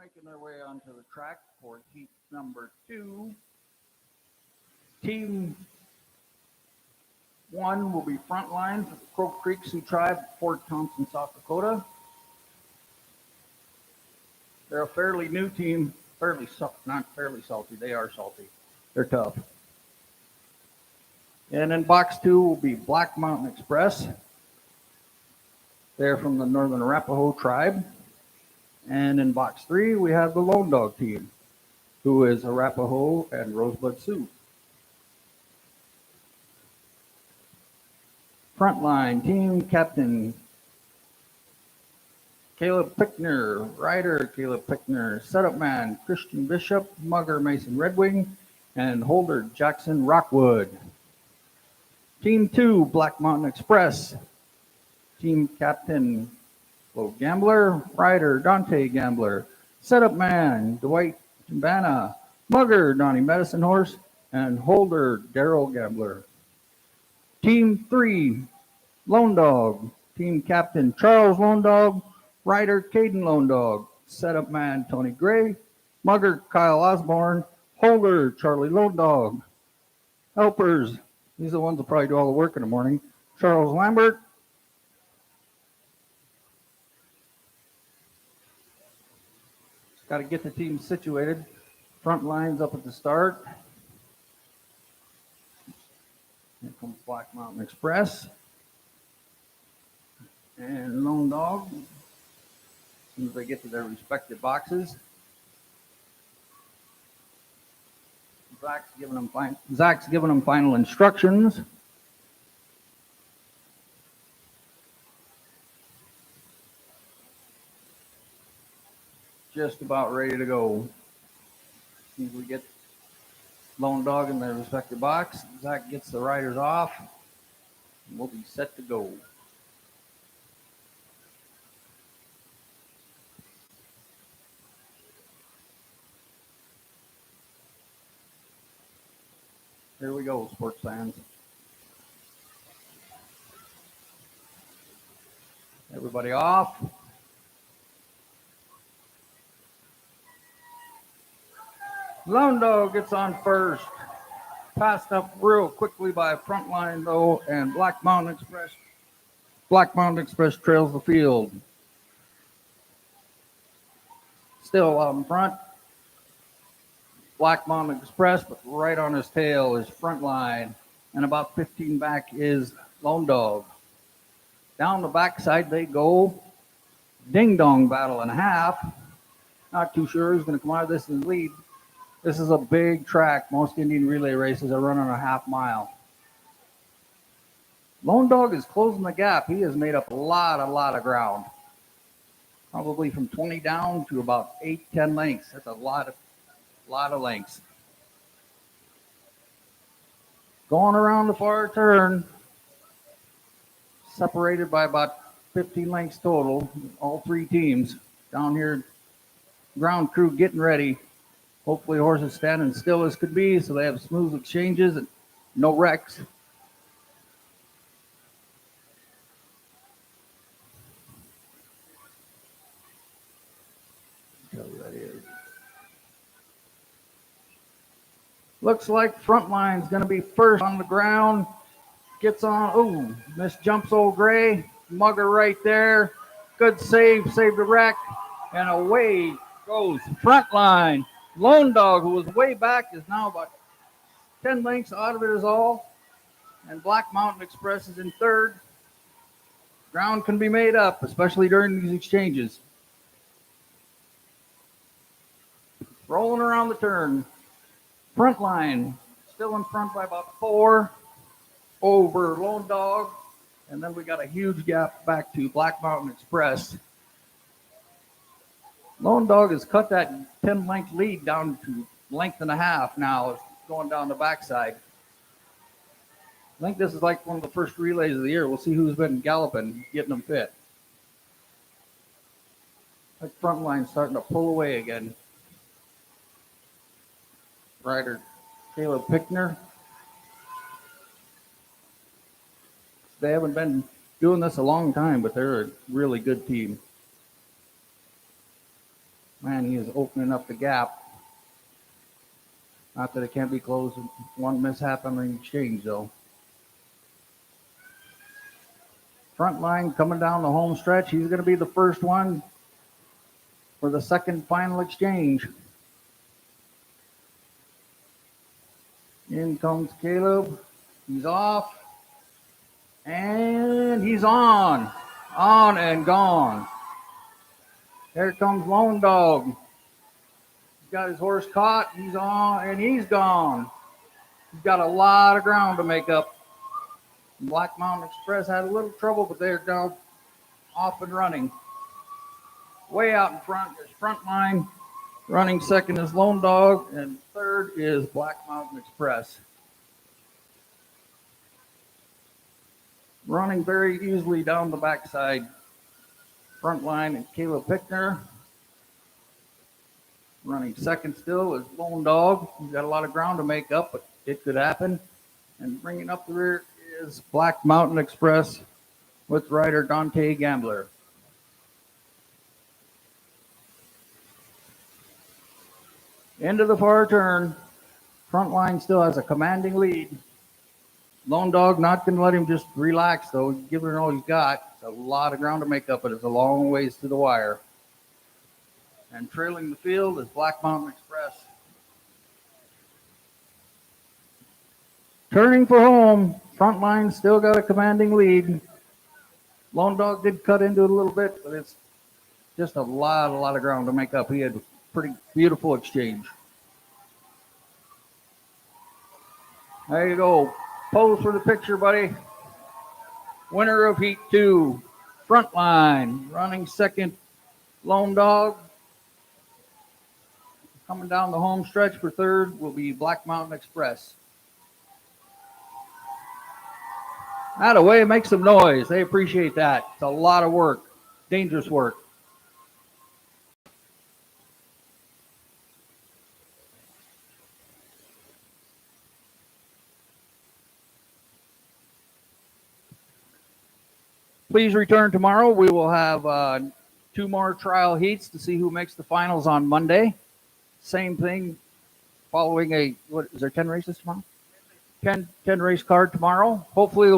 making their way onto the track for heat number 2. Team 1 will be Frontline for the Crow Creek Sioux Tribe, Fort Thompson, South Dakota. They're a fairly new team, not fairly salty, they are salty. They're tough. And in box 2 will be Black Mountain Express. They're from the Northern Arapaho tribe. And in box 3, we have the Lone Dog team, who is Arapaho and Rosebud Sioux. Frontline team captain Caleb Pickner, rider Caleb Pickner, setup man Christian Bishop, mugger Mason Redwing, and holder Jackson Rockwood. Team 2, Black Mountain Express. Team captain Flo Gambler, rider Dante Gambler, setup man Dwight Timbana, mugger Donnie Medicine Horse, and holder Daryl Gambler. Team 3, Lone Dog. Team captain Charles Lone Dog, rider Caden Lone Dog, setup man Tony Gray, mugger Kyle Osborne, holder Charlie Lone Dog. Helpers, these are the ones that probably do all the work in the morning. Charles Lambert, got to get the team situated. Front lines up at the start. Here comes Black Mountain Express. And Lone Dog, as soon as they get to their respective boxes. Zach's giving them final instructions. Just about ready to go. As soon as we get Lone Dog in their respective box, Zach gets the riders off, and we'll be set to go. Here we go, sports fans. Everybody off. Lone Dog gets on first. Passed up real quickly by Frontline, though, and Black Mountain Express. Black Mountain Express trails the field. Still out in front. Black Mountain Express, but right on his tail is Frontline, and about 15 back is Lone Dog. Down the backside they go. Ding Dong battle and a half. Not too sure who's going to come out of this in the lead. This is a big track. Most Indian relay races are running a half mile. Lone Dog is closing the gap. He has made up a lot of ground. Probably from 20 down to about 8-10 lengths. That's a lot of lengths. Going around the far turn, separated by about 15 lengths total, all 3 teams. Down here, ground crew getting ready. Hopefully horses standing still as could be, so they have smooth exchanges and no wrecks. Tell you that is. Looks like Frontline's going to be first on the ground. Gets on, jumps old Gray. Mugger right there. Good save the wreck. And away goes Frontline. Lone Dog, who was way back, is now about 10 lengths out of it is all. And Black Mountain Express is in third. Ground can be made up, especially during these exchanges. Rolling around the turn. Frontline still in front by about 4 over Lone Dog. And then we got a huge gap back to Black Mountain Express. Lone Dog has cut that 10 length lead down to length and a half now. It's going down the backside. I think this is like one of the first relays of the year. We'll see who's been galloping, getting them fit. That front line starting to pull away again. Rider Caleb Pickner. They haven't been doing this a long time, but they're a really good team. Man, he is opening up the gap. Not that it can't be closed. One mishap on the exchange, though. Front line coming down the home stretch. He's going to be the first one for the second final exchange. In comes Caleb. He's off. And he's on. On and gone. There comes Lone Dog. He's got his horse caught. He's on and he's gone. He's got a lot of ground to make up. Black Mountain Express had a little trouble, but they're down off and running. Way out in front is Frontline. Running second is Lone Dog, and third is Black Mountain Express. Running very easily down the backside. Frontline and Caleb Pickner. Running second still is Lone Dog. He's got a lot of ground to make up, but it could happen. And bringing up the rear is Black Mountain Express with rider Dante Gambler. Into the far turn. Frontline still has a commanding lead. Lone Dog not going to let him just relax, though. Give it all he's got. It's a lot of ground to make up, but it's a long ways to the wire. And trailing the field is Black Mountain Express. Turning for home. Frontline still got a commanding lead. Lone Dog did cut into it a little bit, but it's just a lot of ground to make up. He had a pretty beautiful exchange. There you go. Pose for the picture, buddy. Winner of Heat 2, Frontline. Running second, Lone Dog. Coming down the home stretch for third will be Black Mountain Express. Out of the way, make some noise. They appreciate that. It's a lot of work, dangerous work. Please return tomorrow. We will have 2 more trial heats to see who makes the finals on Monday. Same thing following what is there 10 races tomorrow? 10 race card tomorrow. Hopefully the